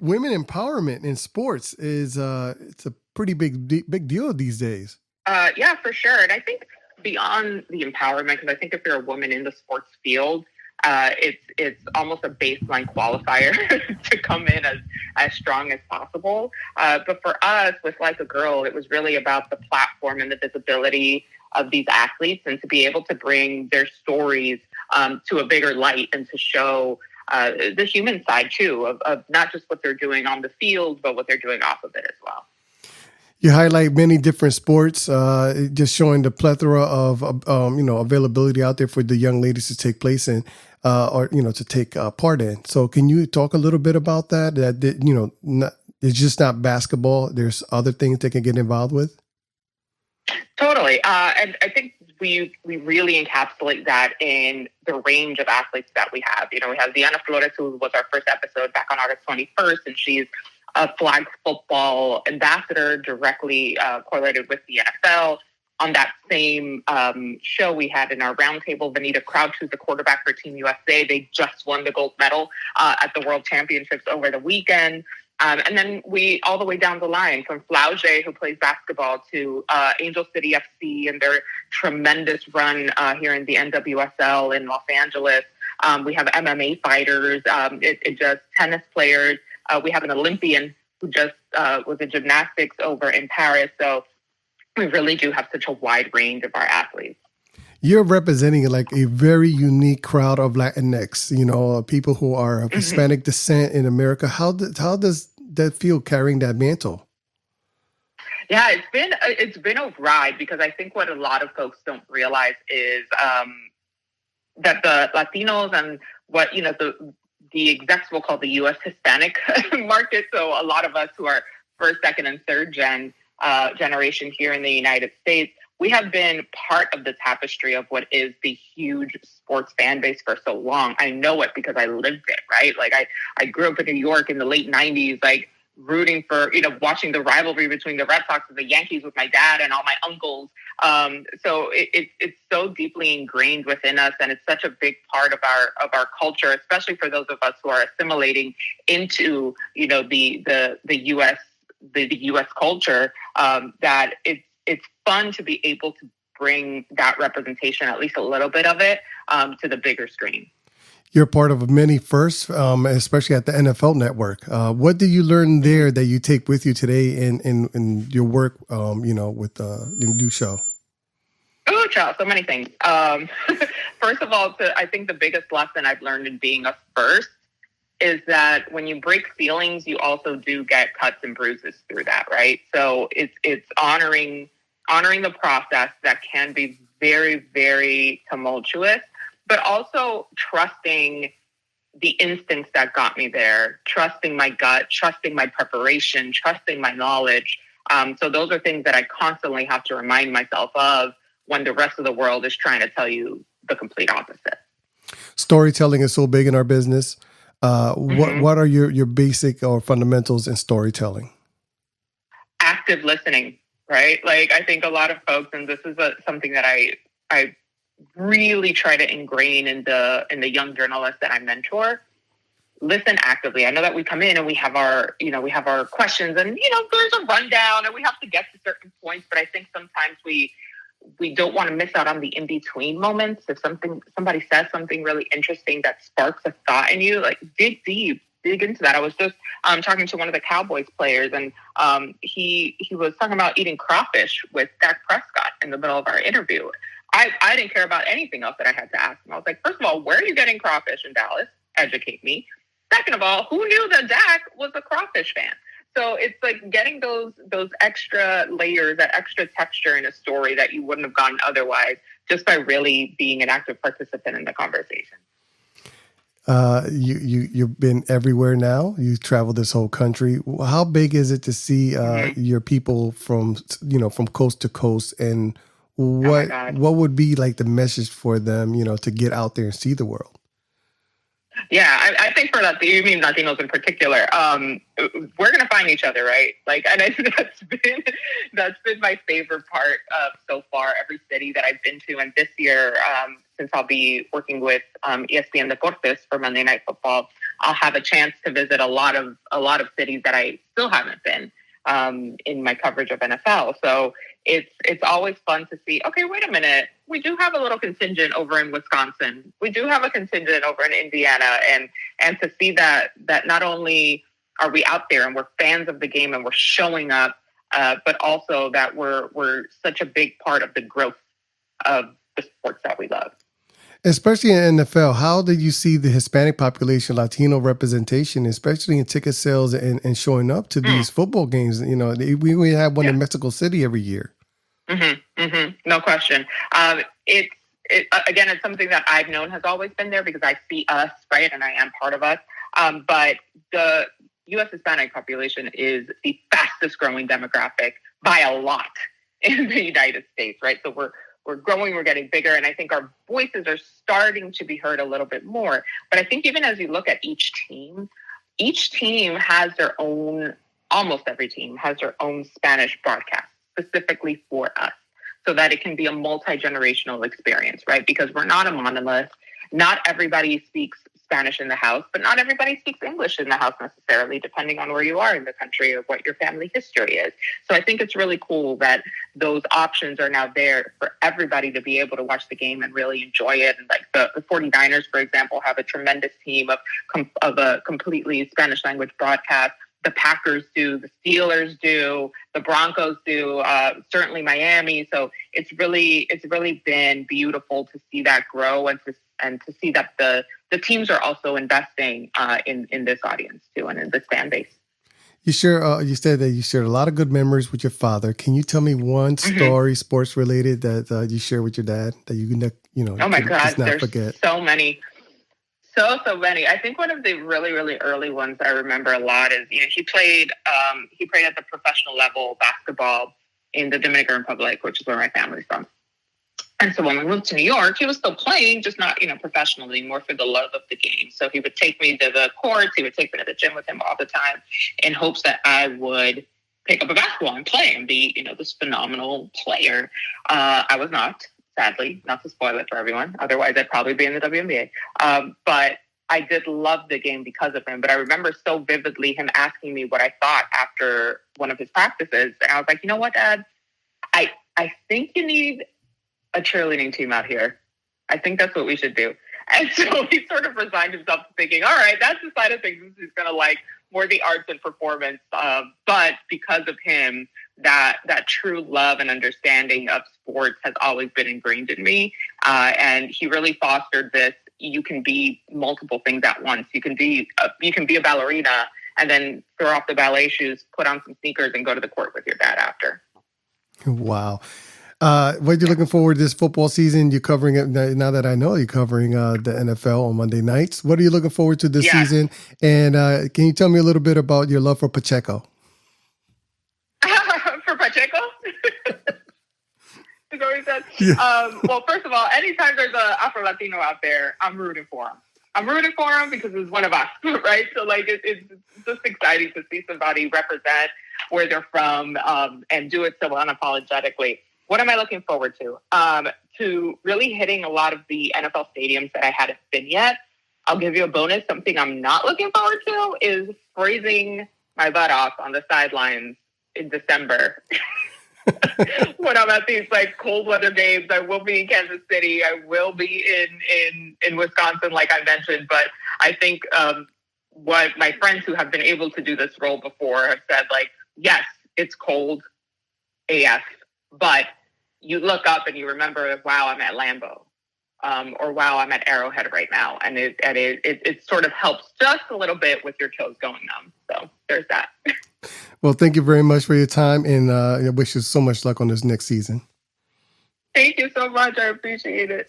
women empowerment in sports is it's a pretty big deal these days. Yeah, for sure. And I think beyond the empowerment, because I think if you're a woman in the sports field, it's almost a baseline qualifier to come in as strong as possible. But for us, with Like a Girl, it was really about the platform and the visibility of these athletes, and to be able to bring their stories to a bigger light, and to show the human side too of not just what they're doing on the field, but what they're doing off of it as well. You highlight many different sports, just showing the plethora of availability out there for the young ladies to take place in, or to take part in. So, can you talk a little bit about that? It's just not basketball. There's other things they can get involved with. Totally, and I think we really encapsulate that in the range of athletes that we have. We have Diana Flores, who was our first episode back on August 21st, and she's a flag football ambassador, directly correlated with the NFL. On that same show, we had in our roundtable Vanita Crouch, who's the quarterback for Team USA. They just won the gold medal at the World Championships over the weekend. And then we, all the way down the line, from Flauge, who plays basketball, to Angel City FC and their tremendous run here in the NWSL in Los Angeles. We have MMA fighters, just tennis players. We have an Olympian who just was in gymnastics over in Paris. So we really do have such a wide range of our athletes. You're representing like a very unique crowd of Latinx, people who are of Hispanic descent in America. How does that feel, carrying that mantle? Yeah, it's been a ride, because I think what a lot of folks don't realize is that the Latinos and what the execs will call the U.S. Hispanic market. So a lot of us who are first, second, and third generation here in the United States, we have been part of the tapestry of what is the huge sports fan base for so long. I know it because I lived it, right? Like I grew up in New York in the late 90s, like rooting for, watching the rivalry between the Red Sox and the Yankees with my dad and all my uncles. So it's so deeply ingrained within us, and it's such a big part of our culture, especially for those of us who are assimilating into, the U.S. culture, that it's fun to be able to bring that representation, at least a little bit of it, to the bigger screen. You're part of many firsts, especially at the NFL Network. What did you learn there that you take with you today in your work, with the new show? Oh, child, so many things. First of all, I think the biggest lesson I've learned in being a first is that when you break feelings, you also do get cuts and bruises through that, right? So it's honoring the process that can be very, very tumultuous, but also trusting the instincts that got me there, trusting my gut, trusting my preparation, trusting my knowledge. So those are things that I constantly have to remind myself of when the rest of the world is trying to tell you the complete opposite. Storytelling is so big in our business. What are your basic or fundamentals in storytelling? Active listening, right? Like, I think a lot of folks, and this is something that I really try to ingrain in the young journalists that I mentor. Listen actively. I know that we come in and we have our questions, and there's a rundown and we have to get to certain points, but I think sometimes we don't want to miss out on the in-between moments. If somebody says something really interesting that sparks a thought in you, like dig deep, dig into that. I was just talking to one of the Cowboys players, and he was talking about eating crawfish with Dak Prescott in the middle of our interview. I didn't care about anything else that I had to ask him. I was like, first of all, where are you getting crawfish in Dallas? Educate me. Second of all, who knew that Dak was a crawfish fan? So it's like getting those extra layers, that extra texture in a story that you wouldn't have gotten otherwise, just by really being an active participant in the conversation. You've been everywhere now. You've traveled this whole country. How big is it to see your people from coast to coast, and what would be like the message for them, to get out there and see the world? Yeah, I think for that, you mean Latinos in particular, we're gonna find each other, right? Like, and I think that's been my favorite part of so far. Every city that I've been to, and this year, since I'll be working with ESPN Deportes for Monday Night Football, I'll have a chance to visit a lot of cities that I still haven't been in my coverage of NFL. So it's always fun to see, okay, wait a minute, we do have a little contingent over in Wisconsin. We do have a contingent over in Indiana. And to see that not only are we out there and we're fans of the game and we're showing up, but also that we're such a big part of the growth of the sports that we love. Especially in NFL, how did you see the Hispanic population, Latino representation, especially in ticket sales and showing up to these football games? You know, we have one in Mexico City every year. No question. Again, it's something that I've known has always been there because I see us, right, and I am part of us. But the U.S. Hispanic population is the fastest growing demographic by a lot in the United States, right? So we're growing, we're getting bigger, and I think our voices are starting to be heard a little bit more. But I think even as you look at each team has their own, almost every team has their own Spanish broadcast specifically for us, so that it can be a multi-generational experience, right? Because we're not a monolith. Not everybody speaks Spanish in the house, but not everybody speaks English in the house necessarily, depending on where you are in the country or what your family history is. So I think it's really cool that those options are now there for everybody to be able to watch the game and really enjoy it. And like the 49ers, for example, have a tremendous team of a completely Spanish language broadcast. The Packers do, the Steelers do, the Broncos do, certainly Miami. So it's really been beautiful to see that grow and to see that the teams are also investing in this audience too and in this fan base. You said that you shared a lot of good memories with your father. Can you tell me one story, sports related, that you share with your dad that Oh my God, there's forget? So many. So many. I think one of the really, really early ones I remember a lot is, he played at the professional level basketball in the Dominican Republic, which is where my family's from. And so when we moved to New York, he was still playing, just not, professionally, more for the love of the game. So he would take me to the courts. He would take me to the gym with him all the time in hopes that I would pick up a basketball and play and be, this phenomenal player. I was not. Sadly, not to spoil it for everyone. Otherwise, I'd probably be in the WNBA. But I did love the game because of him. But I remember so vividly him asking me what I thought after one of his practices. And I was like, you know what, Dad? I think you need a cheerleading team out here. I think that's what we should do. And so he sort of resigned himself to thinking, all right, that's the side of things he's going to like, more the arts and performance. But because of him, that true love and understanding of sports has always been ingrained in me. And he really fostered this. You can be multiple things at once. You can be a ballerina and then throw off the ballet shoes, put on some sneakers, and go to the court with your dad after. Wow. What are you looking forward to this football season? You're covering it now that I know you're covering the NFL on Monday nights. What are you looking forward to this season? And can you tell me a little bit about your love for Pacheco? For Pacheco? Is that what he said? Yeah. Well, first of all, anytime there's an Afro-Latino out there, I'm rooting for him. I'm rooting for him because it's one of us, right? So, like, it's just exciting to see somebody represent where they're from and do it so unapologetically. What am I looking forward to? To really hitting a lot of the NFL stadiums that I hadn't been yet. I'll give you a bonus. Something I'm not looking forward to is freezing my butt off on the sidelines in December. When I'm at these like cold weather games. I will be in Kansas City. I will be in Wisconsin, like I mentioned. But I think what my friends who have been able to do this role before have said, like, yes, it's cold AF, but you look up and you remember, wow, I'm at Lambeau, or wow, I'm at Arrowhead right now, and it sort of helps just a little bit with your toes going numb. So there's that. Well, thank you very much for your time, and I wish you so much luck on this next season. Thank you so much. I appreciate it.